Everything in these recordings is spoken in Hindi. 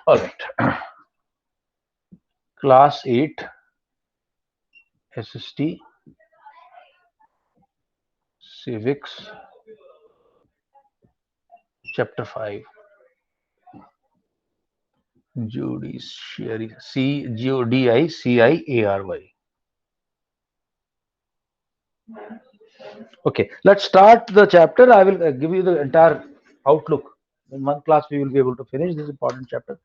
All right. Class 8 SST Civics Chapter 5 Judiciary CJUDICIARY. Okay, let's start the chapter. I will give you the entire outlook. In one class, we will be able to finish this important chapter.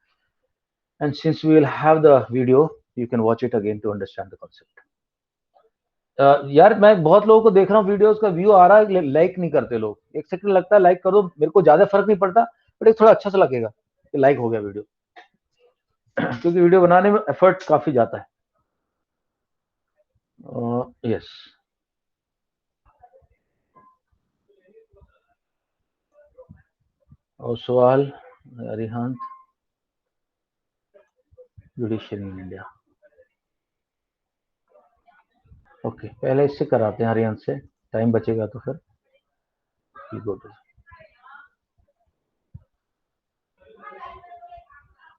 And since we will have the video, you can watch it again to understand the concept. यार मैं बहुत लोगों को देख रहा हूँ वीडियोस का व्यू आ रहा है, लाइक नहीं करते लोग. एक सेकंड लगता है लाइक करो, मेरे को ज्यादा फर्क नहीं पड़ता, बट एक थोड़ा अच्छा सा लगेगा कि लाइक हो गया वीडियो. क्योंकि वीडियो बनाने में एफर्ट काफी जाता है. Yes, Oswal Arihant judiciary in India. Okay, पहले इससे कराते हैं हरिहंत से, टाइम बचेगा तो फिर गो टू.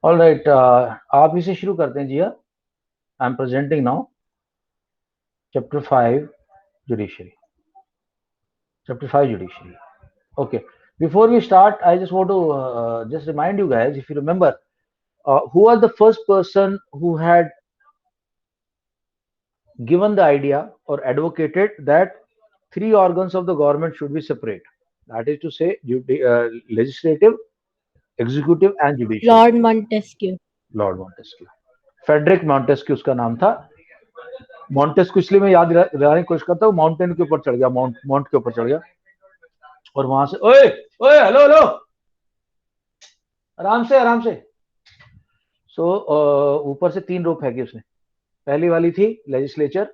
ऑल राइट, आप इसे शुरू करते हैं जी. I am presenting now chapter 5 judiciary. Chapter 5 Judiciary. Okay. Before we start, I just want to just remind you guys, if you remember, who was the first person who had given the idea or advocated that 3 organs of the government should be separate. That is to say, legislative, executive and judicial. Lord Montesquieu. Lord Montesquieu. Frederick Montesquieu उसका नाम था. Montesquieu इसलिए मैं याद दिलाने की कोशिश करता हूँ, माउंटेन के ऊपर चढ़ गया, माउंट के ऊपर चढ़ गया और वहां से ओए ओए हेलो हेलो आराम से. सो ऊपर से 3 रोप फेंकी उसने. पहली वाली थी लेजिस्लेचर,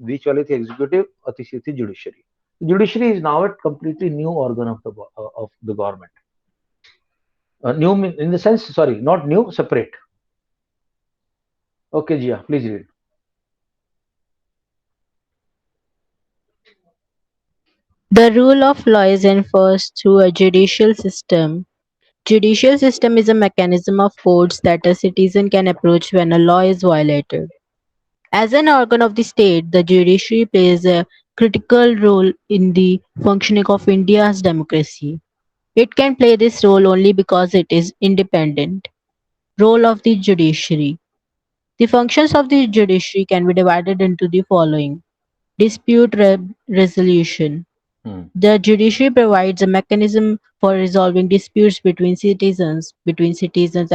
बीच वाली थी एग्जीक्यूटिव और तीसरी थी judiciary. Judiciary is now a completely new organ of the government. New in the sense, sorry, not new, separate. Okay, Jia, please read. The rule of law is enforced through a judicial system. Judicial system is a mechanism of courts that a citizen can approach when a law is violated. As an organ of the state, the judiciary plays a critical role in the functioning of India's democracy. It can play this role only because it is independent. Role of the judiciary. The functions of the judiciary can be divided into the following. Dispute resolution. The judiciary provides a mechanism for resolving disputes between citizens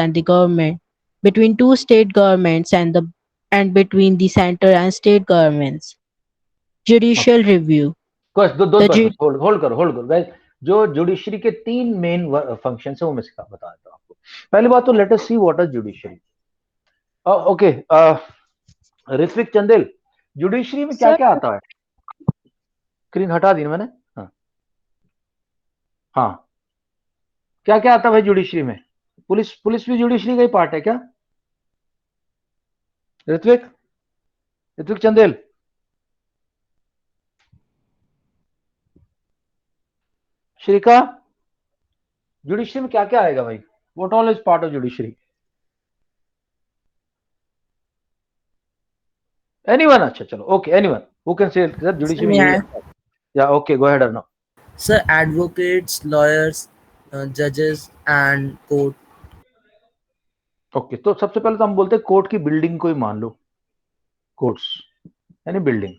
and the government, between two state governments and between the center and state governments. Judicial review. दो The होल्ड करो गाइस. जो जुडिशरी के 3 मेन फंक्शन है वो मैं बता देता हूँ आपको. पहली बात तो let us see what is judiciary. Okay, Ritvik Chandel, judiciary में क्या क्या आता है? स्क्रीन हटा दी मैंने. हाँ, क्या क्या आता है भाई जुडिशरी में? पुलिस भी जुडिशरी का ही पार्ट है क्या? ऋत्विक चंदेल. श्रीका, जुडिशरी में क्या क्या आएगा भाई? What all is part of judiciary? Anyone? अच्छा चलो, okay, anyone who can say sir judiciary में यही आता है. या okay, go ahead Arnav. Sir, advocates, lawyers, judges and court. Okay, तो सबसे पहले तो हम बोलते हैं कोर्ट की बिल्डिंग को ही मान लो. कोर्ट्स यानी building.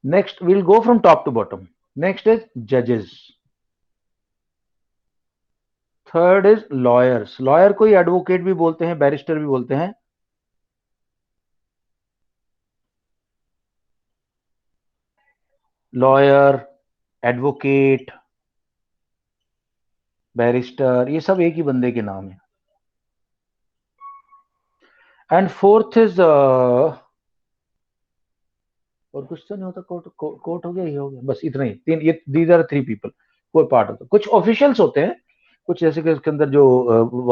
Next we'll go from top to bottom. Next is जजेस. Third is lawyers. लॉयर को ही एडवोकेट भी बोलते हैं, बैरिस्टर भी बोलते हैं. लॉयर, एडवोकेट, बैरिस्टर, ये सब एक ही बंदे के नाम है. एंड फोर्थ इज और कुछ तो नहीं होता. कोर्ट हो गया, ये हो गया, बस इतना ही. 3, ये दीज आर 3 पीपल कोई पार्ट होता है. कुछ ऑफिशियल्स होते हैं, कुछ जैसे कि उसके अंदर जो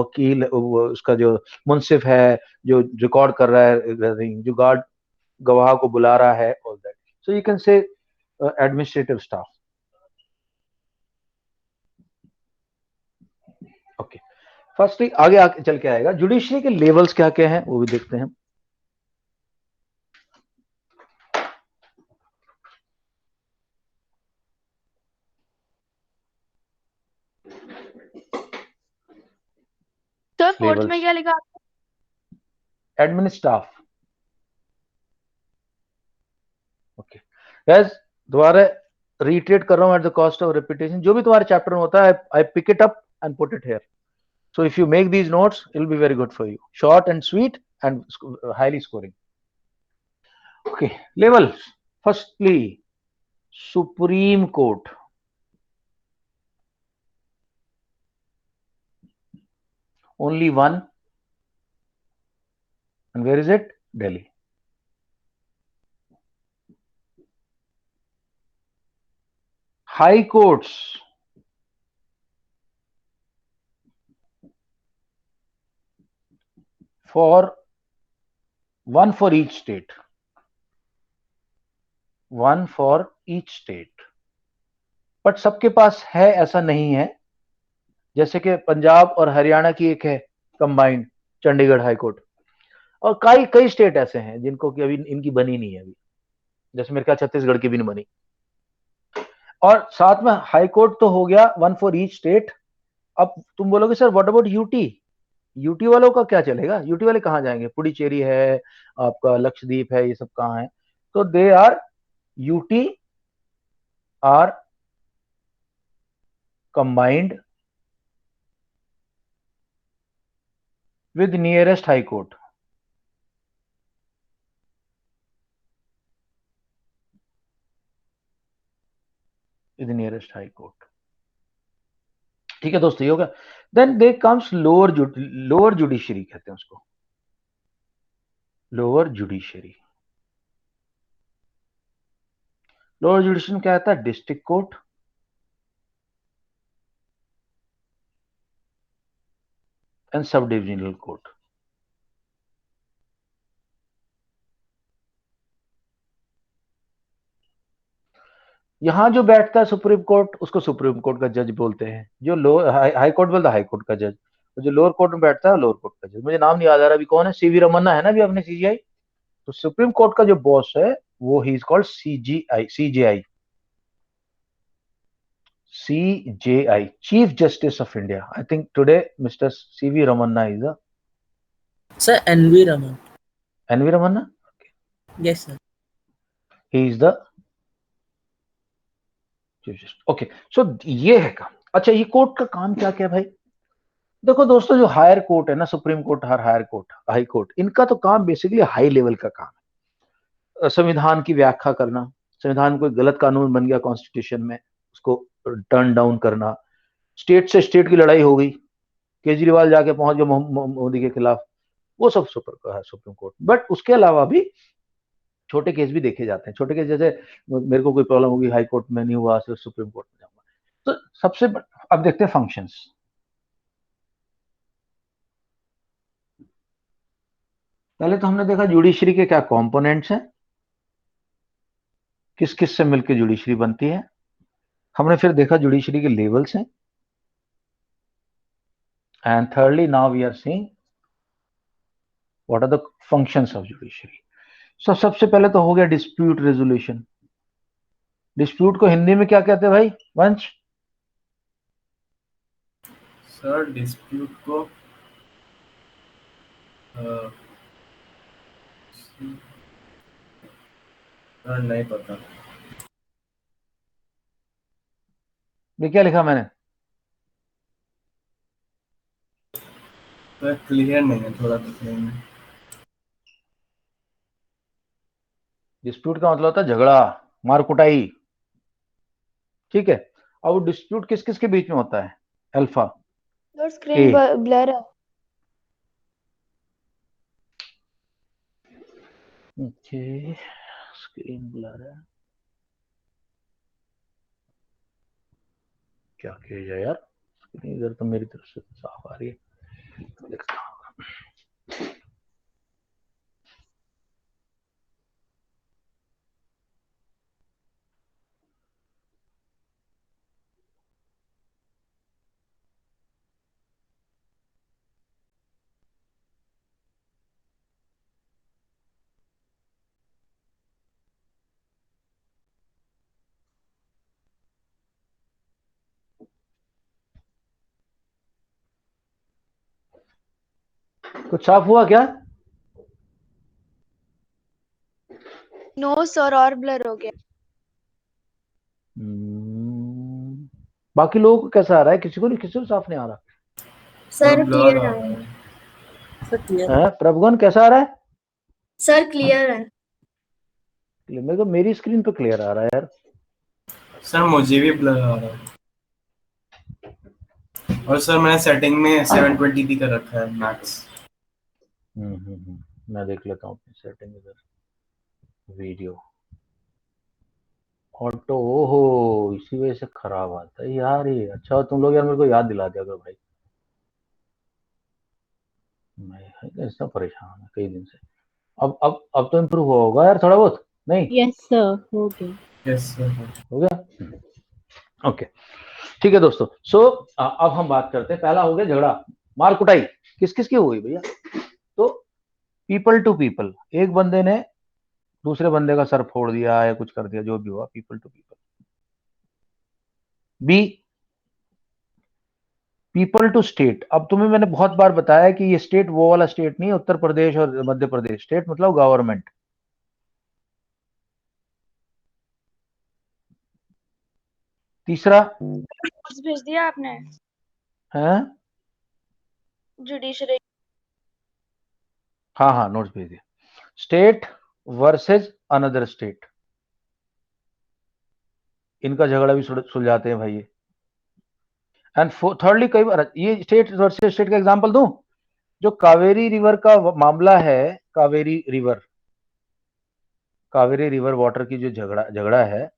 वकील, उसका जो मुंसिफ है, जो रिकॉर्ड कर रहा है, जो गार्ड गवाह को बुला रहा है, all that. So you can say administrative staff. Firstly आगे आगे चल के आएगा, जुडिशरी के लेवल्स क्या क्या हैं वो भी देखते हैं। सर फोर्थ लेवल्स, में क्या लिखा? Admin staff. ओके गैस, दोबारा रिट्रेट कर रहा हूं at the cost of repetition, जो भी तुम्हारे चैप्टर में होता है I pick it up and put it here, so if you make these notes it will be very good for you, short and sweet and highly scoring. Okay, levels. Firstly, Supreme Court, only one, and where is it? Delhi. High courts, for one for each state, one for each state, but सबके पास है ऐसा नहीं है, जैसे कि पंजाब और हरियाणा की एक है कंबाइंड, चंडीगढ़ हाई कोर्ट, और कई कई स्टेट ऐसे हैं जिनको कि अभी इनकी बनी नहीं है अभी, जैसे मेरे ख्याल छत्तीसगढ़ की भी नहीं बनी। और साथ में हाई कोर्ट तो हो गया वन फॉर ईच स्टेट। अब तुम बोलोगे sir what about UT, UT वालों का क्या चलेगा, यूटी वाले कहाँ जाएंगे, पुडुचेरी है, आपका लक्षद्वीप है, ये सब कहाँ है, तो they are, UT are combined with nearest high court. With the nearest high court. ठीक है दोस्तों, ये होगा। Then they comes lower judiciary कहते हैं उसको, लोअर जुडिशरी। लोअर जुडिशरी क्या आता है, district court and sub divisional court. यहां जो बैठता है सुप्रीम कोर्ट, उसको सुप्रीम कोर्ट का जज बोलते हैं, जो लोअर हाई कोर्ट बोलता है हाई कोर्ट का जज, जो लोअर कोर्ट में बैठता है लोअर कोर्ट का जज। मुझे नाम नहीं याद आ रहा अभी कौन है, सीवी रमन्ना है ना अभी अपने सीजीआई। तो सुप्रीम कोर्ट का जो बॉस है वो he is called CGI, CJI, CJI, Chief Justice of India. I think today Mr. CV Ramanna is the Sir, NV Raman. NV Ramanna. Yes, sir. He is the Chief Justice. Okay, so ये है काम। अच्छा, ये कोर्ट का काम क्या क्या है भाई? देखो दोस्तों, जो हायर कोर्ट है ना, supreme court, higher court, high court, इनका तो काम बेसिकली हाई लेवल का काम है। संविधान की व्याख्या करना, संविधान कोई गलत कानून बन गया कॉन्स्टिट्यूशन में, उसको टर्न डाउन करना। स्टेट से स्टेट की लड़ाई हो गई, केजरीवाल जाके पहुंच गए मोदी के खिलाफ, वो सब सुप्रीम कोर्ट। बट उसके अलावा भी छोटे केस भी देखे जाते हैं, छोटे केस जैसे मेरे को कोई प्रॉब्लम होगी हाई कोर्ट में नहीं हुआ, सिर्फ सुप्रीम कोर्ट में जाऊंगा। तो सबसे अब देखते हैं फंक्शंस। पहले तो हमने देखा जुडिशरी के क्या कंपोनेंट्स हैं, किस किस से मिलकर जुडिशरी बनती है। हमने फिर देखा जुडिशरी के लेवल्स हैं, and thirdly now we are seeing what are the functions of judiciary. सबसे पहले तो हो गया डिस्प्यूट रेजोल्यूशन। डिस्प्यूट को हिंदी में क्या कहते हैं भाई वंश? सर डिस्प्यूट को सर नहीं पता। ये क्या लिखा मैंने? सर क्लियर नहीं है, थोड़ा तो क्लियर नहीं। डिस्प्यूट का मतलब होता है झगड़ा, मार कुटाई, ठीक है। और वो डिस्प्यूट किस किस के बीच में होता है? अल्फा सर स्क्रीन ब्लर है। ओके, स्क्रीन ब्लर है, क्या किया जाए यार, स्क्रीन इधर तो मेरी तरफ से साफ आ रही है, देखता हूँ। कुछ साफ हुआ क्या? नो सर, और ब्लर हो गया। बाकी लोगों को कैसा आ रहा है? किसी को नहीं, किसी को साफ नहीं आ रहा सर सर ब्लर क्लियर आ आ रहा रहा है। है। सर क्लियर है? प्रभुगन कैसा आ रहा है? सर क्लियर है। मेरे को मेरी स्क्रीन पे क्लियर आ रहा है यार। सर मुझे भी ब्लर आ रहा है। और सर मैंने सेटिंग में 720p कर रखा है मैक्स। मैं देख लेता हूँ अपनी सेटिंग इधर। वीडियो ऑटो, ओहो, इसी वजह से खराब आता है यार ये। अच्छा तुम लोग यार मेरे को याद दिला दिया करो भाई, मैं इतना परेशान हूँ कई दिन से। अब तो इम्प्रूव हुआ होगा यार थोड़ा बहुत, नहीं? Yes, sir. हो गया. Yes sir. हो गया? ओके, ठीक है दोस्तों। सो अब हम बात करते हैं। पहला हो गया झगड़ा, मार कुटाई। किस किस की हो गई भैया? तो पीपल टू पीपल, एक बंदे ने दूसरे बंदे का सर फोड़ दिया या कुछ कर दिया, जो भी हुआ, people to people. B, people to state. अब तुम्हें मैंने बहुत बार बताया कि ये स्टेट वो वाला स्टेट नहीं है, उत्तर प्रदेश और मध्य प्रदेश। स्टेट मतलब गवर्नमेंट। तीसरा नोट्स भेज दिया आपने है, जुडिशरी? हाँ हाँ नोट्स भेज दिया। स्टेट वर्सेस अनदर स्टेट, इनका झगड़ा भी सुलझाते हैं भाई ये। एंड थर्डली, कई बार ये स्टेट वर्सेस स्टेट का एग्जांपल दूं, जो कावेरी रिवर का मामला है, Kaveri river, Kaveri river water की जो झगड़ा झगड़ा है,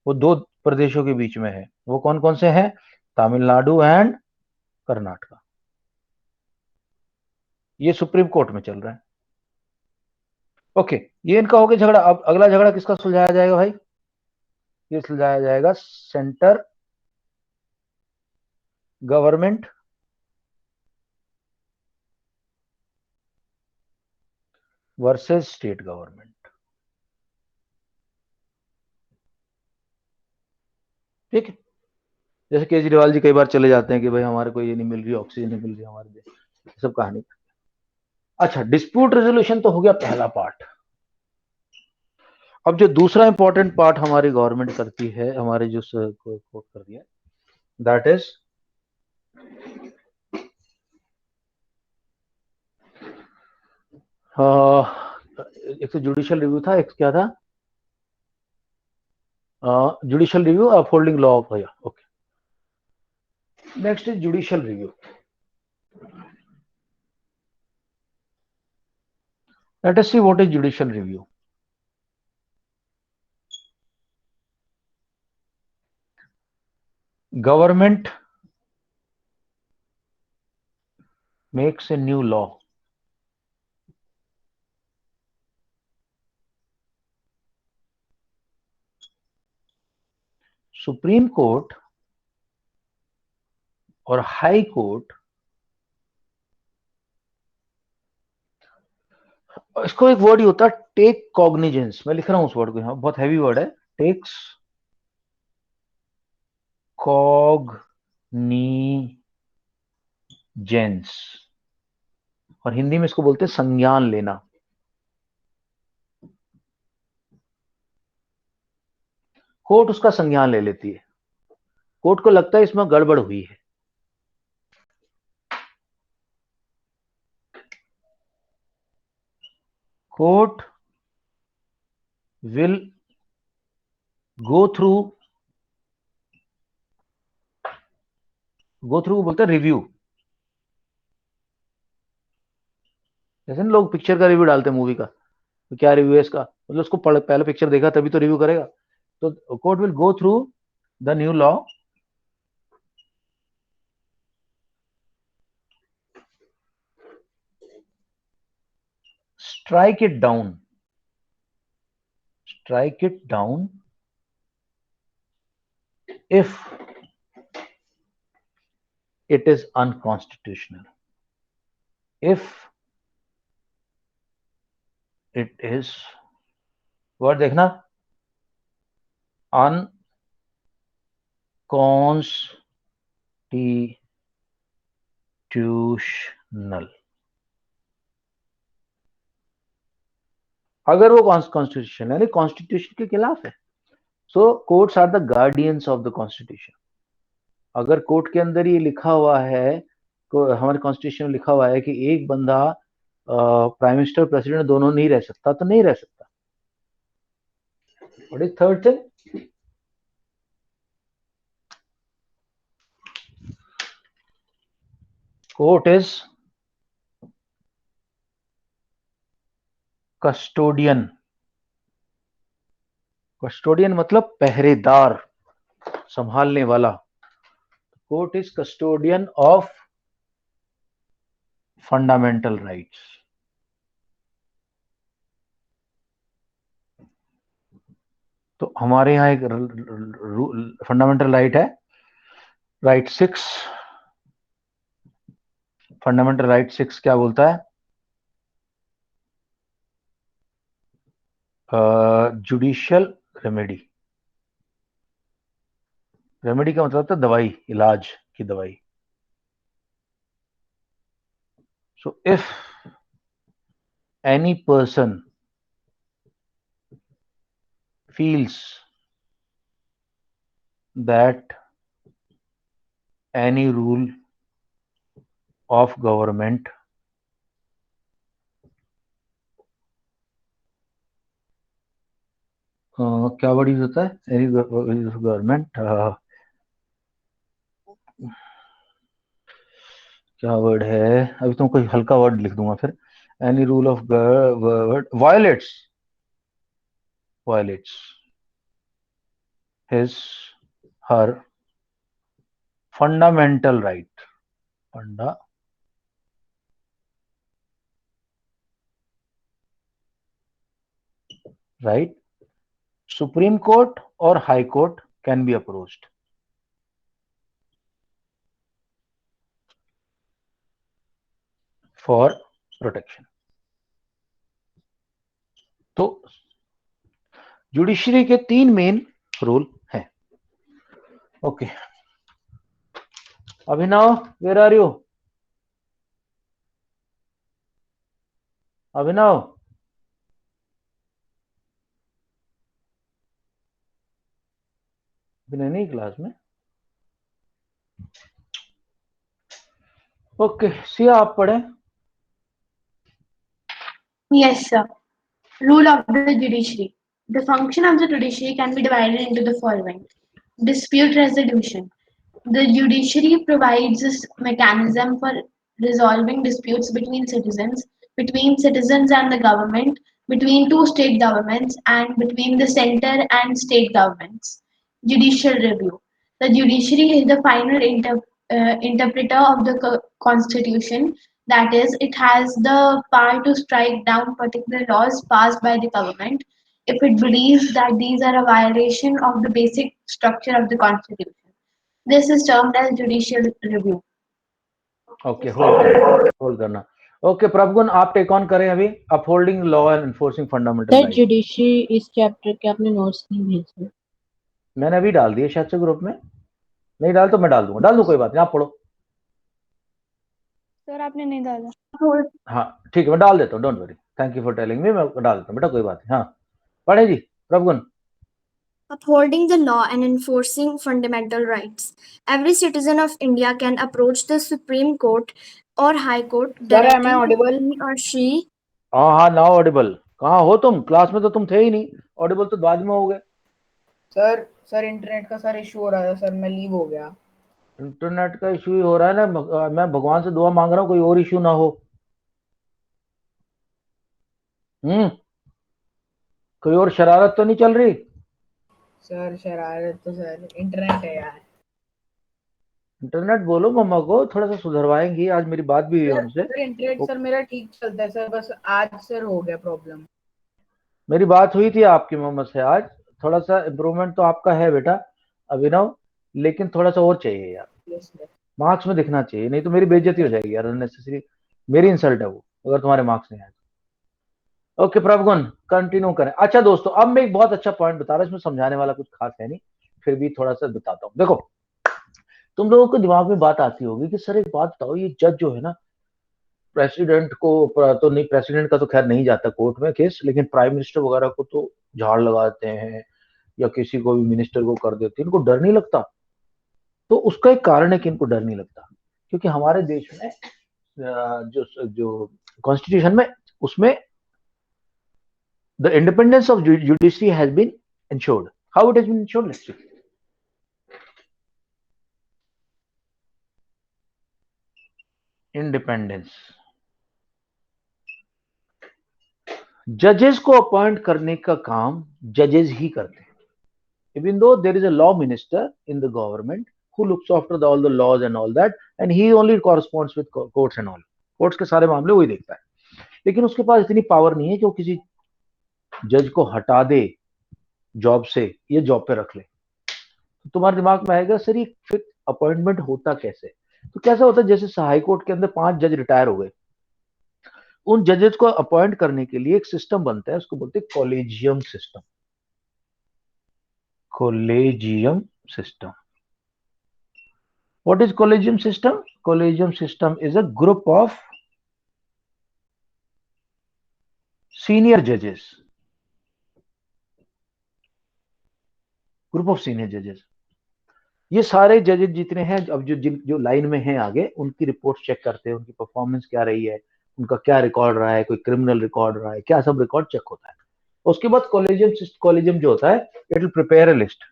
वो दो प्रदेशों के बीच में है। वो कौन कौन से हैं? तमिलनाडु एंड कर्नाटका। ये सुप्रीम कोर्ट में चल रहा है। ओके, ये इनका हो गया झगड़ा। अब अगला झगड़ा किसका सुलझाया जाएगा भाई? ये सुलझाया जाएगा centre government versus state government. ठीक है, जैसे केजरीवाल जी कई बार चले जाते हैं कि भाई हमारे को ये नहीं मिल रही, ऑक्सीजन नहीं मिल रही हमारे लिए, सब कहानी। अच्छा, डिस्प्यूट रेजोल्यूशन तो हो गया पहला पार्ट। अब जो दूसरा इंपॉर्टेंट पार्ट हमारी गवर्नमेंट करती है, हमारे जो कोर्ट कर दिया, दैट इज एक तो जुडिशियल रिव्यू था, एक क्या था? Judicial review upholding law of भैया। Okay, next is judicial review. Let us see what is judicial review. Government makes a new law. Supreme court और हाई कोर्ट, इसको एक वर्ड ही होता है टेक कॉग्निजेंस। मैं लिख रहा हूं उस वर्ड को यहां, बहुत हैवी वर्ड है, टेक्स कॉग्निजेंस, और हिंदी में इसको बोलते हैं संज्ञान लेना। कोर्ट उसका संज्ञान ले लेती है। कोर्ट को लगता है इसमें गड़बड़ हुई है, कोर्ट विल गो थ्रू बोलते हैं रिव्यू। जैसे ना लोग पिक्चर का रिव्यू डालते हैं मूवी का, तो क्या रिव्यू है इसका, मतलब उसको पहले पिक्चर देखा तभी तो रिव्यू करेगा। तो court will go through the new law, strike it down, if it is unconstitutional, if it is, word देखना, unconstitutional। अगर वो कॉन्स्टिट्यूशन यानी कॉन्स्टिट्यूशन के खिलाफ है। So courts are the guardians of the constitution. अगर कोर्ट के अंदर ये लिखा हुआ है, हमारे कॉन्स्टिट्यूशन में लिखा हुआ है कि एक बंदा प्राइम मिनिस्टर प्रेसिडेंट दोनों नहीं रह सकता, तो नहीं रह सकता। What is third thing? Court is custodian. Custodian मतलब पहरेदार, संभालने वाला। Court is custodian of fundamental rights. तो हमारे यहाँ एक फंडामेंटल राइट है, राइट 6। फंडामेंटल राइट 6 क्या बोलता है? Judicial remedy. रेमेडी का मतलब था दवाई, इलाज की दवाई। So if any person feels that any rule of government क्या वर्ड यूज होता है? एनी गवर्नमेंट, क्या वर्ड है? अभी तुम कोई हल्का वर्ड लिख दूंगा फिर। Any rule of violets his her fundamental right, right, Supreme Court or High Court can be approached for protection. तो जुडिशरी के 3 मेन रूल हैं। Okay, Abhinav, where are you? Abhinav, Abhinav नहीं क्लास में? ओके, सिया आप पढ़े। Yes, sir. Rule of the judiciary. The function of the judiciary can be divided into the following. Dispute resolution. The judiciary provides a mechanism for resolving disputes between citizens and the government, between two state governments, and between the center and state governments. Judicial review. The judiciary is the final interpreter of the constitution. That is, it has the power to strike down particular laws passed by the government if it believes that these are a violation of the basic structure of the constitution. This is termed as judicial review. Okay, hold करना। ओके प्रभुगुण, आप टेक ऑन करें अभी। Upholding law and enforcing fundamental sir right. Judiciary इस चैप्टर के आपने नोट्स नहीं भेजे। मैंने अभी डाल दिए शायद से ग्रुप में। नहीं डाल तो मैं डाल दूंगा, डाल दूं, कोई बात नहीं, आप पढ़ो। सर आपने नहीं डाला। हाँ ठीक है, मैं डाल देता हूँ, don't worry, thank you for telling me. मैं डाल देता हूँ बेटा, कोई बात नहीं। हाँ पढ़े जी प्रभुगुण। Upholding the law and enforcing fundamental rights. Every citizen of India can approach the Supreme Court or High Court directly he or she. हाँ हाँ, नाउ ऑडिबल। कहाँ हो तुम? क्लास में तो तुम थे ही नहीं, ऑडिबल तो बाद में हो गए। सर इंटरनेट का सर इशू हो रहा था सर, मैं लीव हो गया। इंटरनेट का इशू ही हो रहा है ना, मैं भगवान से दुआ मांग रहा हूँ कोई और इशू ना हो। कोई और शरारत तो नहीं चल रही? सर शरारत तो सर इंटरनेट है यार। इंटरनेट बोलो मम्मा को, थोड़ा सा सुधरवाएंगी। आज मेरी बात भी हुई है उनसे। सर इंटरनेट सर मेरा ठीक चलता है सर, बस आज सर हो गया प्रॉब्लम। मेरी बात हुई थी आपकी मम्मा से आज। थोड़ा सा इम्प्रूवमेंट तो आपका है बेटा अभिनव, लेकिन थोड़ा सा और चाहिए यार। Yes sir. मार्क्स में दिखना चाहिए, नहीं तो मेरी बेइज्जती हो जाएगी यार, अननेसेसरी मेरी इंसल्ट है वो, अगर तुम्हारे मार्क्स नहीं आए तो। ओके प्रभुगुण, कंटिन्यू करें। अच्छा दोस्तों, अब मैं एक बहुत अच्छा पॉइंट बता रहा हूँ, इसमें समझाने वाला कुछ खास है नहीं, फिर भी थोड़ा सा बताता हूँ। देखो, तुम लोगों को दिमाग में बात आती होगी कि सर एक बात बताओ, ये जज जो है ना, प्रेसिडेंट को तो नहीं, प्रेसिडेंट का तो खैर नहीं जाता कोर्ट में केस, लेकिन प्राइम मिनिस्टर वगैरह को तो झाड़ लगाते हैं या किसी को भी मिनिस्टर को कर देते हैं, इनको डर नहीं लगता। तो उसका एक कारण है कि इनको डर नहीं लगता, क्योंकि हमारे देश में जो जो कॉन्स्टिट्यूशन में उसमें the independence of judiciary has been ensured. How it has been ensured? Let's see. Independence, जजेस को अपॉइंट करने का काम जजेस ही करते हैं, even though there is a law minister in the government who looks after all the laws and all that, and he only corresponds with courts and all. Courts के सारे मामले वही देखता है, लेकिन उसके पास इतनी पावर नहीं है कि वो किसी जज को हटा दे जॉब से, ये जॉब पे रख ले। तो तुम्हारे दिमाग में आएगा सर ये फिर अपॉइंटमेंट होता कैसे? तो कैसा होता है, जैसे हाई कोर्ट के अंदर 5 जज रिटायर हो गए, उन जजेस को अपॉइंट करने के लिए एक सिस्टम बनता है, उसको बोलते हैं collegium system. Collegium system, what is collegium system? Collegium system is a group of senior जजेस, ग्रुप ऑफ सीनियर जजेस। ये सारे जजेस जितने हैं, अब जो लाइन में हैं आगे, उनकी रिपोर्ट चेक करते हैं, उनकी परफॉर्मेंस क्या रही है, उनका क्या रिकॉर्ड रहा है, कोई क्रिमिनल रिकॉर्ड रहा है क्या, सब रिकॉर्ड चेक होता है। उसके बाद कॉलेजियम जो होता है, it will prepare a list,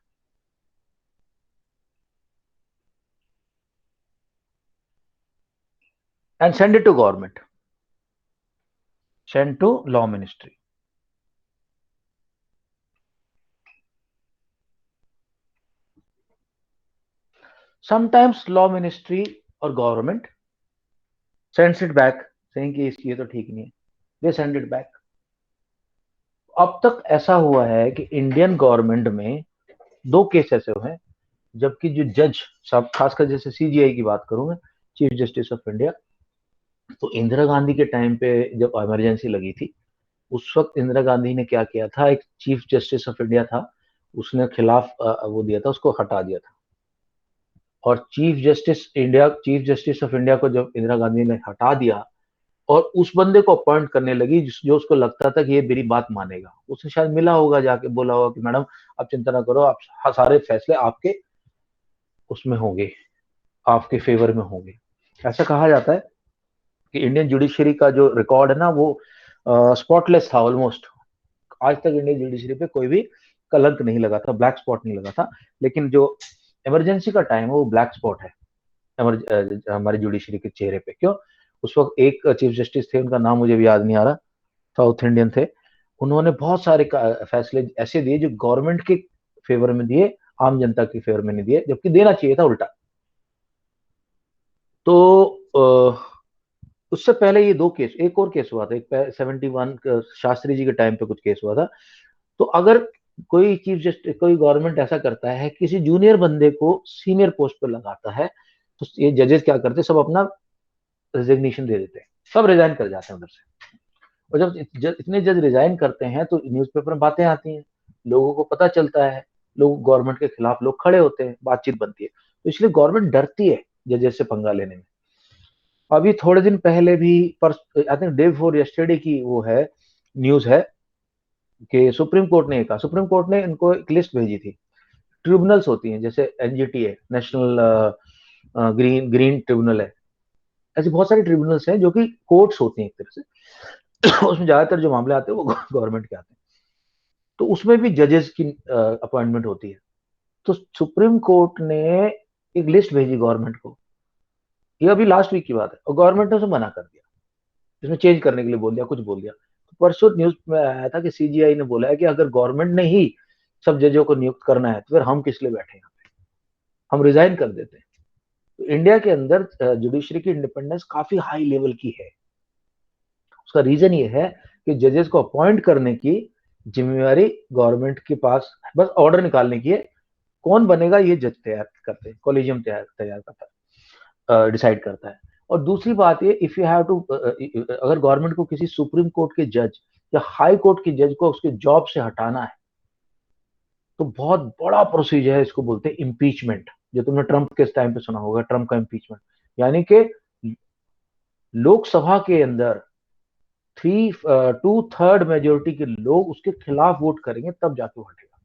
and send it to government, send to law ministry. Sometimes law ministry or government sends it back saying कि ये तो ठीक नहीं है, they send it back. अब तक ऐसा हुआ है कि इंडियन गवर्नमेंट में 2 केस ऐसे हुए हैं जबकि जो जज सब, खासकर जैसे सीजीआई की बात करूं मैं, चीफ जस्टिस ऑफ इंडिया, तो इंदिरा गांधी के टाइम पे जब इमरजेंसी लगी थी, उस वक्त इंदिरा गांधी ने क्या किया था, एक चीफ जस्टिस ऑफ इंडिया था, उसने खिलाफ वो दिया था, उसको हटा दिया था। और चीफ जस्टिस ऑफ इंडिया को जब इंदिरा गांधी ने हटा दिया और उस बंदे को अपॉइंट करने लगी जो उसको लगता था कि ये मेरी बात मानेगा, उसने शायद मिला होगा, जाके बोला होगा कि मैडम आप चिंता ना करो, आप सारे फैसले आपके उसमें होंगे, आपके फेवर में होंगे। ऐसा कहा जाता है कि इंडियन जुडिशरी का जो रिकॉर्ड है ना, वो स्पॉटलेस था ऑलमोस्ट। आज तक इंडियन जुडिशरी पे कोई भी कलंक नहीं लगा था, ब्लैक स्पॉट नहीं लगा था, लेकिन जो इमरजेंसी का टाइम है वो ब्लैक स्पॉट है हमारी जुडिशरी के चेहरे पे। क्यों? उस वक्त एक चीफ जस्टिस थे, उनका नाम मुझे भी याद नहीं आ रहा, साउथ इंडियन थे, उन्होंने बहुत सारे फैसले ऐसे दिए जो गवर्नमेंट के फेवर में दिए, आम जनता के फेवर में नहीं दिए, जबकि देना चाहिए था उल्टा। तो उससे पहले ये 2 केस, एक और केस हुआ था, एक 71 शास्त्री जी के टाइम पे कुछ केस हुआ था। तो अगर कोई चीफ जस्टिस, कोई गवर्नमेंट ऐसा करता है, किसी जूनियर बंदे को सीनियर पोस्ट पर लगाता है, तो ये जजेस क्या करते हैं, सब अपना रिजिग्नेशन दे देते हैं, सब रिजाइन कर जाते हैं उधर से। और जब इतने जज रिजाइन करते हैं तो न्यूज़पेपर में बातें आती हैं, लोगों को पता चलता है, लोग गवर्नमेंट के खिलाफ लोग खड़े होते हैं, बातचीत बनती है, तो इसलिए गवर्नमेंट डरती है जजेस से पंगा लेने में। अभी थोड़े दिन पहले भी, I think day before yesterday की वो है, न्यूज है कि सुप्रीम कोर्ट ने कहा, सुप्रीम कोर्ट ने इनको एक लिस्ट भेजी थी, ट्रिब्यूनल्स होती हैं, जैसे एनजीटी है, नेशनल ग्रीन ट्रिब्यूनल है, ऐसी बहुत सारी ट्रिब्यूनल्स हैं जो कि कोर्ट्स होती हैं एक तरह से। उसमें ज्यादातर जो मामले आते हैं वो गवर्नमेंट के आते हैं, तो उसमें भी जजेस की अपॉइंटमेंट होती है। तो सुप्रीम कोर्ट ने एक लिस्ट भेजी गवर्नमेंट को, ये अभी लास्ट वीक की बात है, और गवर्नमेंट ने उसे मना कर दिया, इसमें चेंज करने के लिए बोल दिया, कुछ बोल दिया। तो परसों न्यूज में आया था कि सीजीआई ने बोला है कि अगर गवर्नमेंट ने ही सब जजों को नियुक्त करना है तो फिर हम किस लिए बैठे यहाँ पे, हम रिजाइन कर देते हैं। तो इंडिया के अंदर जुडिशरी की इंडिपेंडेंस काफी हाई लेवल की है। उसका रीजन ये है कि जजेस को अपॉइंट करने की जिम्मेवारी गवर्नमेंट के पास बस ऑर्डर निकालने की है, कौन बनेगा ये जज तैयार करते हैं, कॉलेजियम तैयार करता है, डिसाइड करता है। और दूसरी बात ये, इफ यू हैव टू, अगर गवर्नमेंट को किसी सुप्रीम कोर्ट के जज या हाई कोर्ट के जज को उसके जॉब से हटाना है, तो बहुत बड़ा प्रोसीजर है, इसको बोलते हैं इम्पीचमेंट, जो तुमने ट्रंप के टाइम पे सुना होगा, ट्रंप का इम्पीचमेंट, यानी कि लोकसभा के अंदर 2/3 मेजोरिटी के लोग उसके खिलाफ वोट करेंगे तब जाके वो हटेगा,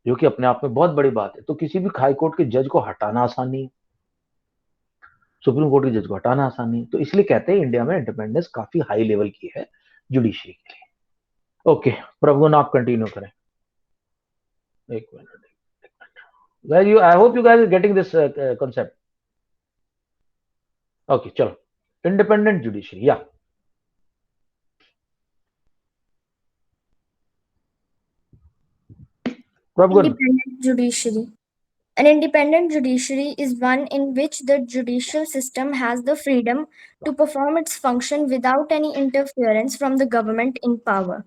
जो कि अपने आप में बहुत बड़ी बात है। तो किसी भी हाई कोर्ट के जज को हटाना आसान नहीं है, सुप्रीम कोर्ट के जज को हटाना आसान नहीं है। तो इसलिए कहते हैं इंडिया में इंडिपेंडेंस काफी हाई लेवल की है जुडिशरी के लिए। ओके प्रभुगुण, आप कंटिन्यू करें। एक minute, Well, I hope you guys are getting this concept. Okay, चलो, independent judiciary, yeah. Prabhugan, Independent judiciary. An independent judiciary is one in which the judicial system has the freedom to perform its function without any interference from the government in power.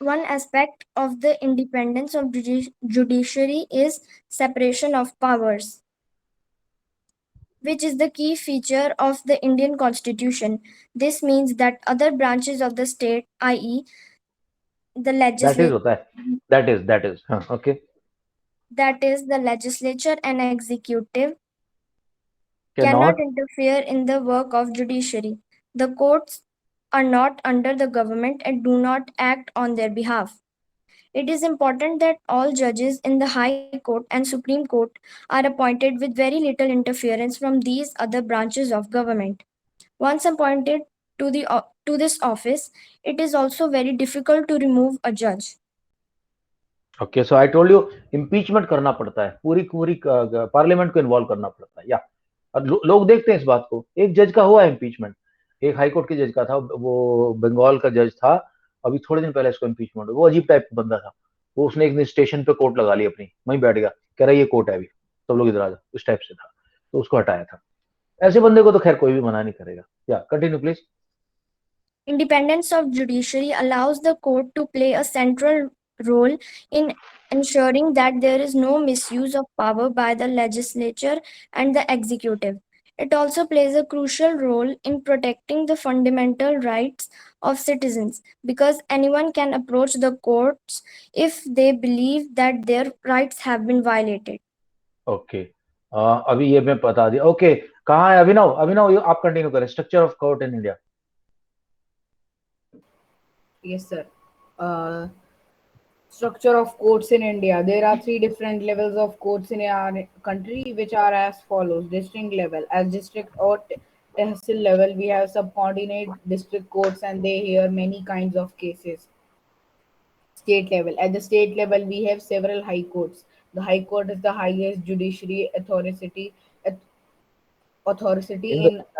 One aspect of the independence of judiciary is separation of powers, which is the key feature of the Indian Constitution. This means that other branches of the state, i.e., the legislature, होता है, that is, okay, that is, the legislature and executive, cannot, cannot interfere in the work of judiciary. The courts are not under the government and do not act on their behalf. It is important that all judges in the High Court and Supreme Court are appointed with very little interference from these other branches of government. Once appointed to this office, it is also very difficult to remove a judge. okay, so I told you impeachment करना पड़ता है, पूरी पूरी पार्लियामेंट को इन्वॉल्व करना पड़ता है, या और लोग देखते हैं इस बात को। एक जज का हुआ इम्पीचमेंट, एक हाई कोर्ट के जज का था, वो बंगाल का जज था, अभी थोड़े दिन पहले इसको इम्पीचमेंट हुआ। वो अजीब टाइप का बंदा था, वो उसने एक दिन स्टेशन पे कोर्ट लगा ली अपनी, वहीं बैठ गया, कह रहा ये कोर्ट है अभी, सब लोग इधर आ जाओ, उस टाइप से था, तो उसको हटाया था। ऐसे बंदे को तो खैर कोई भी मना नहीं करेगा। या continue please. Independence of judiciary allows the court to play a central role in ensuring that there is no misuse of power by the legislature and the executive. It also plays a crucial role in protecting the fundamental rights of citizens because anyone can approach the courts if they believe that their rights have been violated. Okay, अभी ये मैं बता दिया। ओके, कहाँ है अभिनव? अभिनव आप कंटिन्यू करें, structure of court in India. Yes, sir. Structure of courts in India. There are three different levels of courts in our country, which are as follows: district level, as district or tehsil level, we have subordinate district courts, and they hear many kinds of cases. State level, at the state level, we have several high courts. The high court is the highest judiciary authority in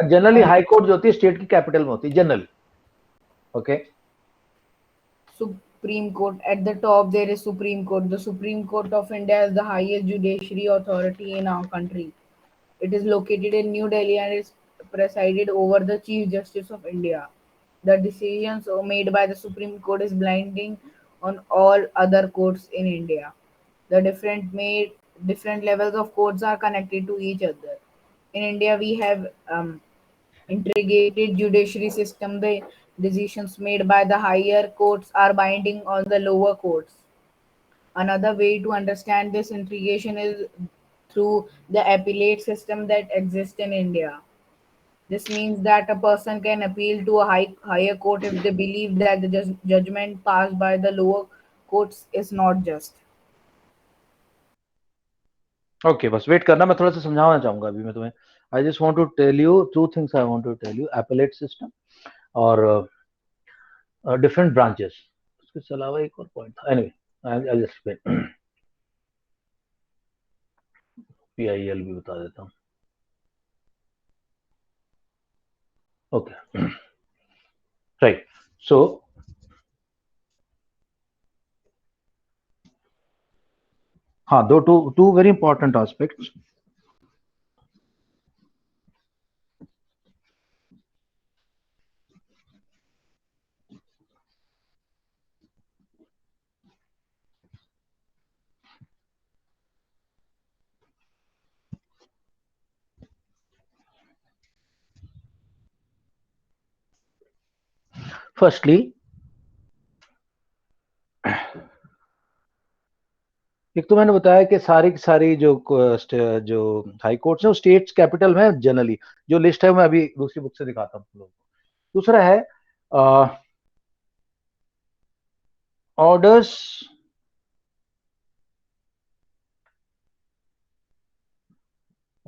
generally high court जो होती है स्टेट की कैपिटल में होती है generally. Okay, Supreme Court. At the top, there is Supreme Court. The Supreme Court of India is the highest judiciary authority in our country. It is located in New Delhi and is presided over the Chief Justice of India. The decisions made by the Supreme Court is binding on all other courts in India. The different levels of courts are connected to each other. In India, we have integrated judiciary system. The decisions made by the higher courts are binding on the lower courts. Another way to understand this integration is through the appellate system that exists in India. This means that a person can appeal to a higher court if they believe that the judgment passed by the lower courts is not just. Okay, बस वेट करना, मैं थोड़ा सा समझाना चाहूंगा अभी मैं तुम्हें। I just want to tell you two things, I want to tell you appellate system और डिफरेंट ब्रांचेस। उसके अलावा एक और पॉइंट था, anyway I just explain. PIL भी बता देता हूँ। ओके, राइट, सो हाँ, दो two very important aspects. Firstly, एक तो मैंने बताया कि सारी की सारी जो जो हाई कोर्ट्स है वो स्टेट्स कैपिटल में जनरली, जो लिस्ट है मैं अभी दूसरी बुक से दिखाता हूँ लोगों को। दूसरा है orders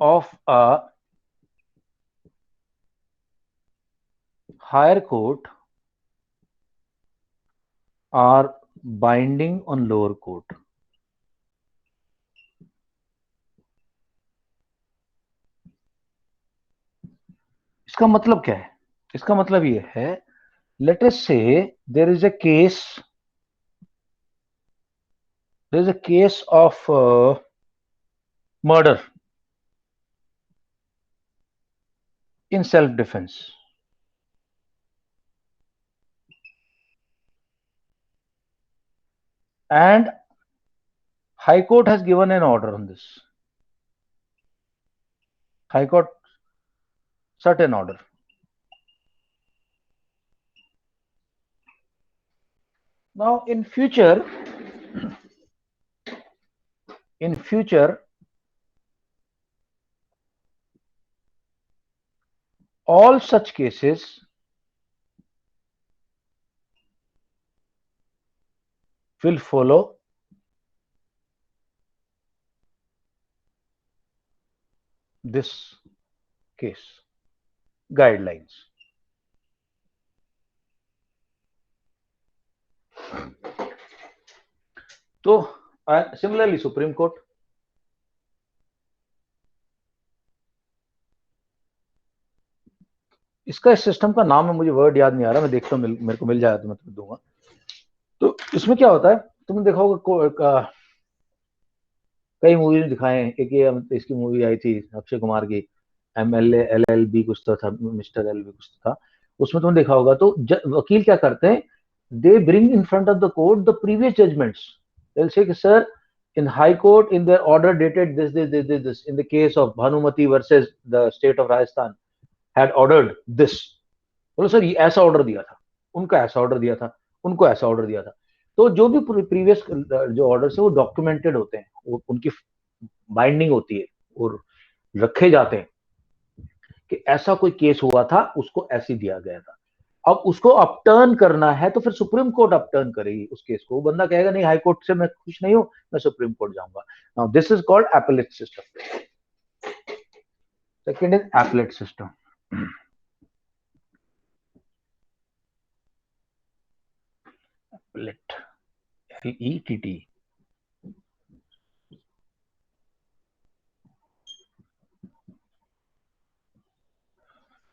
of a higher court are binding on lower court. इसका मतलब क्या है? इसका मतलब ये है, let us say there is a case of murder in self defense. And High Court has given an order on this. High Court certain order. Now in future all such cases will follow this case guidelines. तो सिमिलरली सुप्रीम कोर्ट, इसका इस सिस्टम का नाम है, मुझे वर्ड याद नहीं आ रहा, मैं देखता हूँ, मेरे को मिल जाएगा तो मैं तुम्हें दूंगा। तो इसमें क्या होता है, तुमने देखा होगा कई मूवी में दिखाए हैं। एक ये इसकी मूवी आई थी अक्षय कुमार की, MLLB कुछ तो था, मिस्टर एल भी कुछ तो था, उसमें तुमने देखा होगा। तो वकील क्या करते हैं, they bring in front of the court the previous judgments. They will say कि sir, in high court in their order dated this in the case of Bhanumati versus the state of Rajasthan had ordered this। बोलो सर ये ऐसा ऑर्डर दिया था, उनका ऐसा ऑर्डर दिया था, उनको ऐसा ऑर्डर दिया था। तो जो भी प्रीवियस जो ऑर्डर्स है वो डॉक्यूमेंटेड होते हैं, वो उनकी बाइंडिंग होती है और रखे जाते हैं कि ऐसा कोई केस हुआ था, उसको ऐसे दिया गया था। अब उसको अपटर्न करना है तो फिर सुप्रीम कोर्ट अपटर्न करेगी उस केस को। वो बंदा कहेगा नहीं, हाई कोर्ट से मैं खुश नहीं हूं, मैं सुप्रीम कोर्ट जाऊंगा। Now this is called appellate system. Second is appellate system. Appellate, LETT।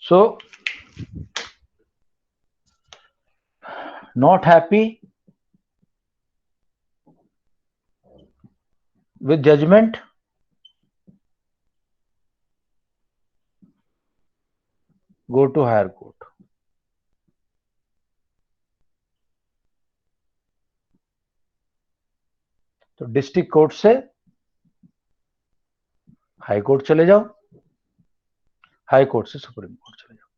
So not happy with judgment, go to higher court। तो डिस्ट्रिक्ट कोर्ट से हाई कोर्ट चले जाओ, हाई कोर्ट से सुप्रीम कोर्ट चले जाओ।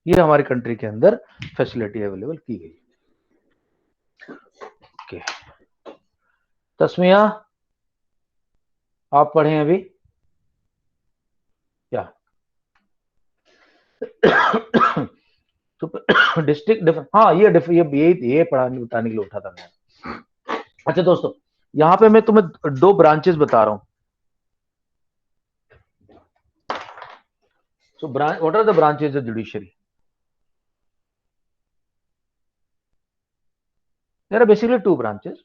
ये हमारी कंट्री के अंदर फैसिलिटी अवेलेबल की गई। ओके, तस्मिया आप पढ़ें अभी क्या? डिस्ट्रिक्ट, हाँ ये बताने के लिए उठा था मैं। अच्छा दोस्तों, यहां पे मैं तुम्हें 2 ब्रांचेस बता रहा हूं। So what are the branches of judiciary? There are basically 2 branches.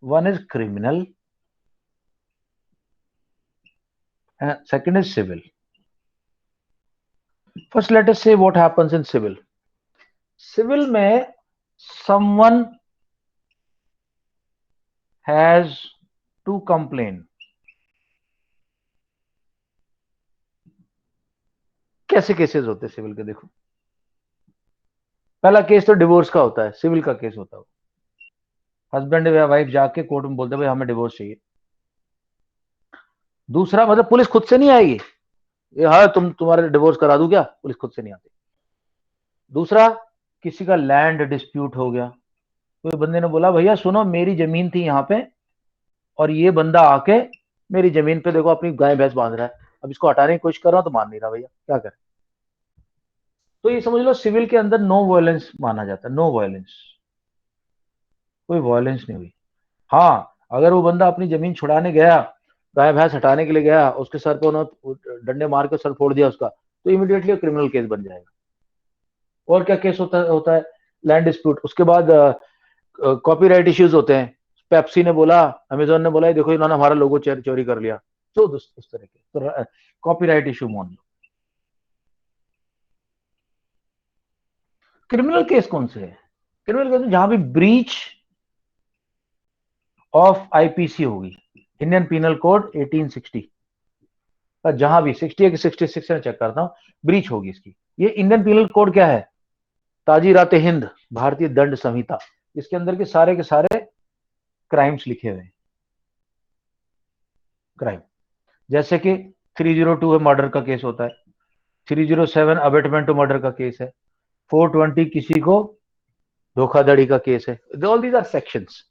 One is criminal and second is civil. First let us say what happens in civil. Civil में someone has to complain। कैसे केसेस होते हैं सिविल के? देखो, पहला केस तो डिवोर्स का होता है, सिविल का केस होता है। हस्बैंड या वाइफ जाके कोर्ट में बोलते हैं भाई हमें डिवोर्स चाहिए। दूसरा, मतलब पुलिस खुद से नहीं आएगी, हाँ तुम्हारे डिवोर्स करा दूं क्या, पुलिस खुद से नहीं आती। दूसरा, किसी का लैंड डिस्प्यूट हो गया, कोई बंदे ने बोला भैया सुनो मेरी जमीन थी यहाँ पे और ये बंदा आके मेरी जमीन पे देखो अपनी गाय भैंस बांध रहा है, अब इसको हटाने की कोशिश कर रहा हूं तो मान नहीं रहा, भैया क्या करें। तो ये समझ लो सिविल के अंदर नो वायलेंस माना जाता है, नो वायलेंस, कोई वायलेंस नहीं हुई। हाँ अगर वो बंदा अपनी जमीन छुड़ाने गया, गाय भैंस हटाने के लिए गया, उसके सर पे उन्होंने डंडे मार के सर फोड़ दिया उसका, तो इमीडिएटली क्रिमिनल केस बन जाएगा। और क्या केस होता है लैंड डिस्प्यूट, उसके बाद कॉपीराइट इश्यूज होते हैं। पेप्सी ने बोला, अमेजोन ने बोला देखो इन्होंने हमारा लोगो चोरी कर लिया, तो उस तरह के तो कॉपीराइट इशू मान लो। क्रिमिनल केस कौन से है? क्रिमिनल केस जहां भी ब्रीच ऑफ आईपीसी होगी, इंडियन पीनल कोड 1860 का, जहां भी 60 की 66 में चेक करता हूं, ब्रीच होगी इसकी। ये इंडियन पीनल कोड क्या है? ताजीरात हिंद भारतीय दंड संहिता, इसके अंदर के सारे क्राइम्स लिखे हुए हैं। क्राइम जैसे कि 302 है मर्डर का केस होता है, 307 अबेटमेंट टू मर्डर का केस है, 420 किसी को धोखाधड़ी का केस है। All these are sections.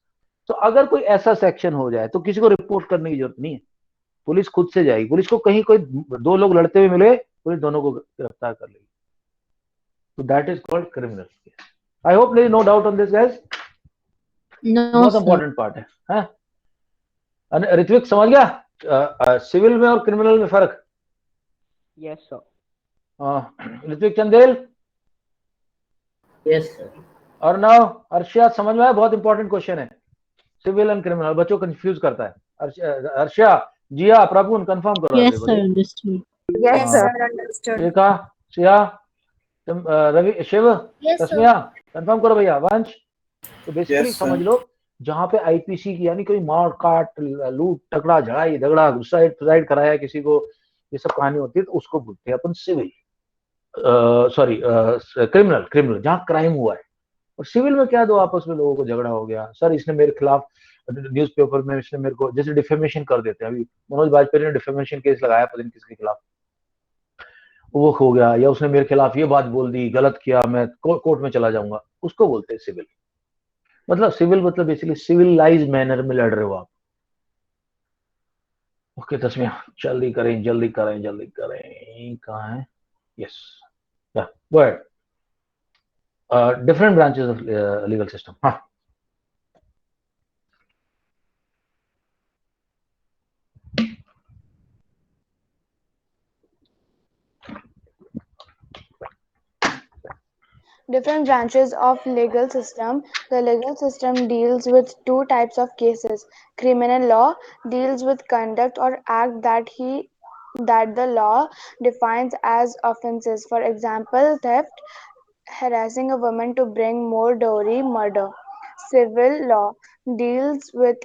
तो अगर कोई ऐसा सेक्शन हो जाए तो किसी को रिपोर्ट करने की जरूरत नहीं है, पुलिस खुद से जाएगी। पुलिस को कहीं कोई दो लोग लड़ते हुए मिले, पुलिस दोनों को गिरफ्तार कर लेगी। तो that is called criminal case. I hope there is no doubt on this guys. No, बहुत sir. इंपॉर्टेंट पार्ट है, हाँ? ऋत्विक समझ गया सिविल में और क्रिमिनल में फर्क? Yes, sir. Ritvik Chandel, Yes, sir. और नाउ अर्षिया समझ में आया? बहुत इंपॉर्टेंट क्वेश्चन है, सिविल एंड क्रिमिनल, बच्चों कंफ्यूज करता है। अर्षिया, जिया, प्रभु कंफर्म करो Yes, sir. Everybody. Understood. Yes, हाँ। sir, understood. Rekha, Siya, Ravi, Shiv, Yes, sir. Tasmiya, confirm करो भैया। वंश, तो बेसिकली Yes, sir. समझ लो जहां पे आईपीसी की यानी कोई मार काट लूट टकरा झड़ाई झगड़ा सुसाइड कराया किसी को, ये सब कहानी होती है, तो उसको बोलते हैं अपन सिविल, सॉरी क्रिमिनल। क्रिमिनल जहां क्राइम हुआ है। और सिविल में क्या, दो आपस में लोगों को झगड़ा हो गया, सर इसने मेरे खिलाफ न्यूज़पेपर में इसने मेरे को, जैसे डिफेमेशन कर देते हैं, अभी मनोज वाजपेयी ने डिफेमेशन केस लगाया पता नहीं किसके खिलाफ, वो हो गया, या उसने मेरे खिलाफ ये बात बोल दी, गलत किया, मैं कोर्ट में चला जाऊंगा, उसको बोलते हैं सिविल। मतलब सिविल मतलब बेसिकली सिविलाइज मैनर में लड़ रहे हो आप। ओके तस्मिया, जल्दी करें जल्दी करें जल्दी करें, कहाँ है? Yes, go ahead. Different branches of legal system. हाँ, Different branches of legal system. The legal system deals with two types of cases. Criminal law deals with conduct or act that the law defines as offenses. For example, theft, harassing a woman to bring more dowry, murder. Civil law deals with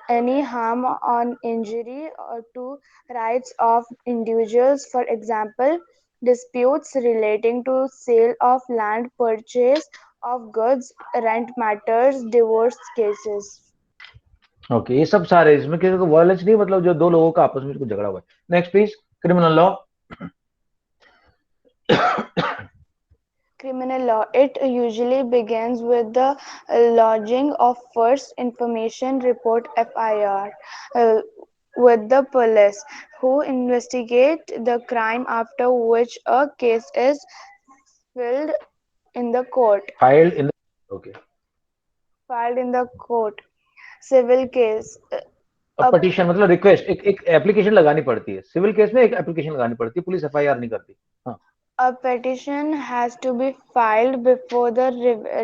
any harm or injury to rights of individuals. For example, disputes relating to sale of land, purchase of goods, rent matters, divorce cases. Okay ये सब सारे, इसमें किसी को वायलेंस नहीं, मतलब जो दो लोगों का आपस में कुछ झगड़ा हुआ है। Next please, criminal law. Criminal law. It usually begins with the lodging of first information report (FIR) with the police, who investigate the crime, after which a case is filed in the court. Filed in, okay. Filed in the court. Civil case. अब पटिशन मतलब रिक्वेस्ट, एक एप्लीकेशन लगानी पड़ती है। सिविल केस में एक एप्लीकेशन लगानी पड़ती है, पुलिस एफआईआर नहीं करती। हाँ, A petition has to be filed before the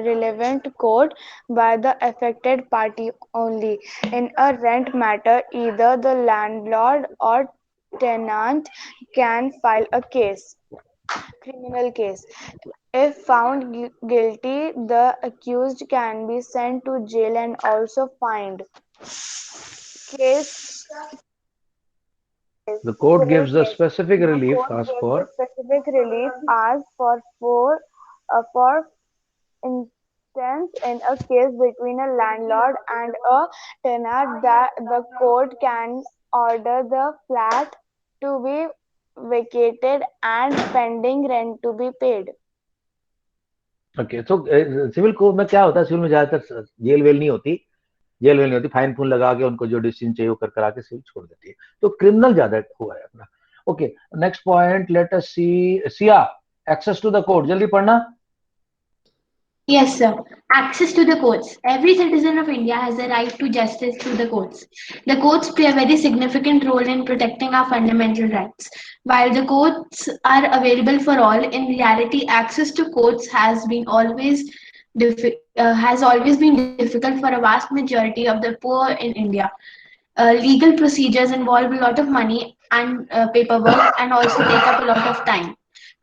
relevant court by the affected party only. In a rent matter, either the landlord or tenant can file a case. Criminal case. If found guilty, the accused can be sent to jail and also fined. Case. the court Civil gives the case. specific The relief court asked gives for. the specific relief asked for instance in a case between a landlord and a tenant, that the court can order the flat to be vacated and pending rent to be paid. Okay, तो सिविल कोड में क्या होता है, सिविल में ज्यादातर जेल वेल नहीं होती, फाइन फून लगा के उनको जो डिसीजन चाहिए वो कर करा के सिविल छोड़ देती है, तो क्रिमिनल ज्यादा हुआ है अपना। Okay, next point, let us see सिया, एक्सेस टू द कोर्ट, जल्दी पढ़ना। Yes, sir. Access to the courts. Every citizen of India has a right to justice through the courts. The courts play a very significant role in protecting our fundamental rights. While the courts are available for all, in reality, access to courts has always been difficult for a vast majority of the poor in India. Legal procedures involve a lot of money and paperwork, and also take up a lot of time.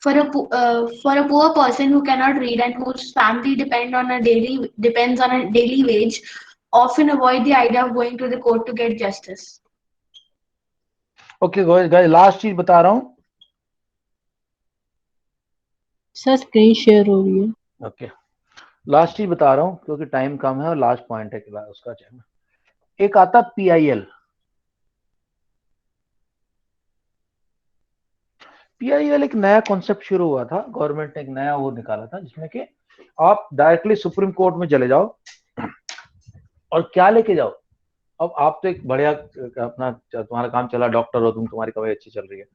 For a poor person who cannot read and whose family depends on a daily wage, often avoid the idea of going to the court to get justice. Okay guys, last चीज बता रहा हूँ। सर स्क्रीन शेयर हो रही है। ओके, लास्ट चीज बता रहा हूँ क्योंकि टाइम कम है और लास्ट पॉइंट है कि उसका चाहिए। एक आता पीआईएल, पीआईएल एक नया कॉन्सेप्ट शुरू हुआ था, गवर्नमेंट ने एक नया वो निकाला था जिसमें कि आप डायरेक्टली सुप्रीम कोर्ट में चले जाओ और क्या लेके जाओ। अब आप तो एक बढ़िया अपना तुम्हारा काम चला, डॉक्टर हो तुम, तुम्हारी कमाई अच्छी चल रही है,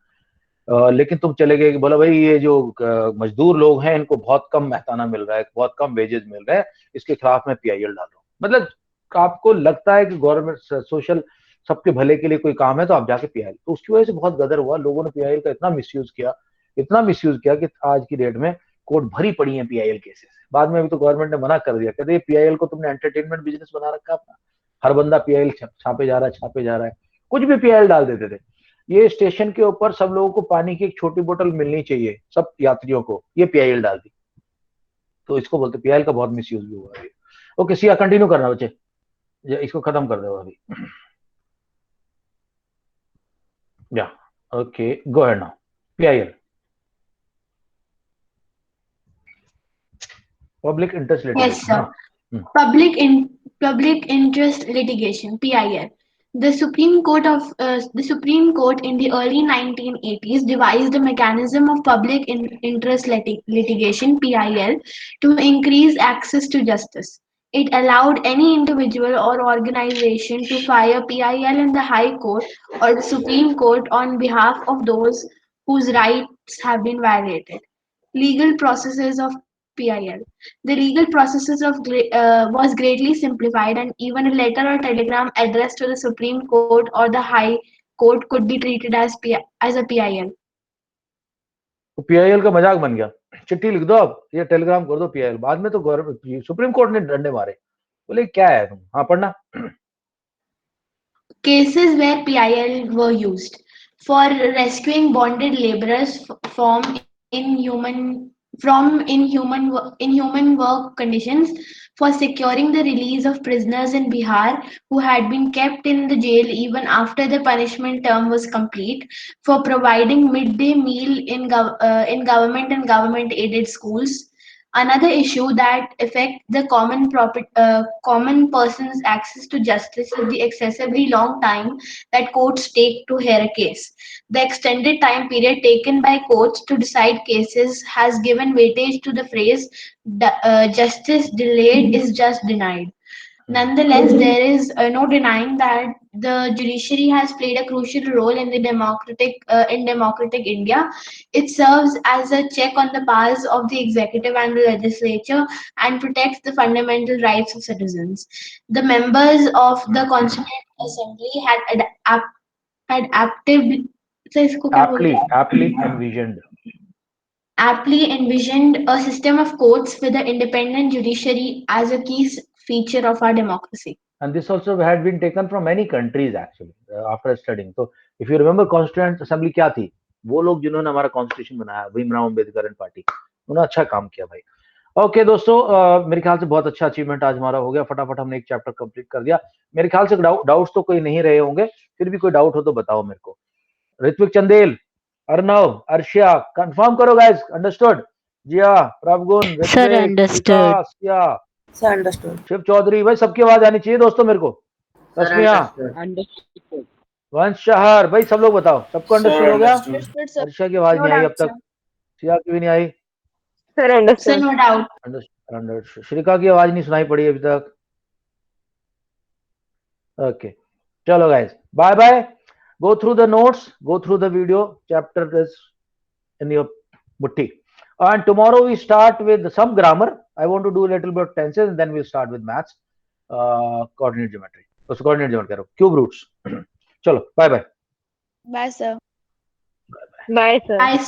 लेकिन तुम चले गए कि बोला भाई ये जो मजदूर लोग हैं इनको बहुत कम मेहताना मिल रहा है, बहुत कम वेजेस मिल रहे हैं, इसके खिलाफ मैं पीआईएल डाल रहा हूँ। मतलब आपको लगता है कि गवर्नमेंट सोशल सबके भले के लिए कोई काम है तो आप जाके पीआईएल, तो उसकी वजह से बहुत गदर हुआ, लोगों ने पीआईएल का इतना मिसयूज किया कि आज की डेट में कोर्ट भरी पड़ी है पीआईएल केसेस। बाद में अभी तो गवर्नमेंट ने मना कर दिया, कहते पीआईएल को तुमने एंटरटेनमेंट बिजनेस बना रखा अपना, हर बंदा पीआईएल छापे जा रहा है, कुछ भी पीआईएल डाल देते थे। ये स्टेशन के ऊपर सब लोगों को पानी की एक छोटी बोतल मिलनी चाहिए, सब यात्रियों को, ये पीआईएल डाल दी, तो इसको बोलते पीआईएल का बहुत मिसयूज भी हुआ है। ओके सिया, कंटिन्यू करना बच्चे, इसको खत्म कर दो अभी। या okay, go ahead now, PIL, public interest litigation. Yes, sir. Public interest litigation (PIL). The Supreme Court in the early 1980s devised a mechanism of public interest litigation (PIL) to increase access to justice. It allowed any individual or organization to file PIL in the High Court or the Supreme Court on behalf of those whose rights have been violated. Legal processes of PIL. The legal processes was greatly simplified, and even a letter or telegram addressed to the Supreme Court or the High Court could be treated as a PIL. तो पीआईएल का मजाक बन गया, चिट्ठी लिख दो आप, ये टेलीग्राम कर दो पीआईएल। बाद में तो गवर्नमेंट सुप्रीम कोर्ट ने डंडे मारे, बोले क्या है तुम। हाँ पढ़ना। Cases where PIL were used for rescuing bonded laborers from inhuman work conditions, for securing the release of prisoners in Bihar who had been kept in the jail even after the punishment term was complete, for providing midday meal in government and government aided schools. Another issue that affects the common person's access to justice is the excessively long time that courts take to hear a case. The extended time period taken by courts to decide cases has given weightage to the phrase justice delayed is just denied. Nonetheless, there is no denying that the judiciary has played a crucial role in democratic India. It serves as a check on the powers of the executive and the legislature and protects the fundamental rights of citizens. The members of the Constituent Assembly had aptly envisioned aptly envisioned a system of courts with an independent judiciary as a key feature of our democracy. and this also had been taken from many countries actually after studying. So if you remember constituent assembly क्या थी, वो लोग जिन्होंने हमारा कॉन्स्टिट्यूशन बनाया, भीमराव अम्बेडकर एंड पार्टी, उन्होंने अच्छा काम किया भाई। ओके दोस्तों, मेरे ख्याल से बहुत अच्छा अचीवमेंट आज हमारा हो गया, फटाफट हमने एक चैप्टर कंप्लीट कर दिया। मेरे ख्याल से डाउट्स तो कोई नहीं रहे होंगे, फिर भी कोई डाउट हो तो बताओ मेरे को। ऋत्विक चंदेल, अर्नव, अर्शिया, कंफर्म करो guys, understood? Jiya, Prabhugun, sir understood. Sir understood. Shiv Chaudhary, भाई सबकी आवाज आनी चाहिए दोस्तों मेरे को। रश्मिया, अंडरस्टूड। वंश शहर, भाई सब लोग बताओ, सबको अंडरस्टूड हो गया? Understood, sir. अर्शिया की आवाज नहीं आई अब तक, सिया की भी नहीं आई। Sir, Sir, understood. no doubt. Understood. Shrika की आवाज नहीं सुनाई पड़ी अभी तक। ओके, चलो guys, bye bye. Go through the notes, go through the video. Chapter is in your mutti. And tomorrow we start with some grammar. I want to do a little bit of tenses, and then we'll start with maths, coordinate geometry. So coordinate geometry करो, cube roots. चलो, bye bye. Bye, sir. Bye, sir. Bye,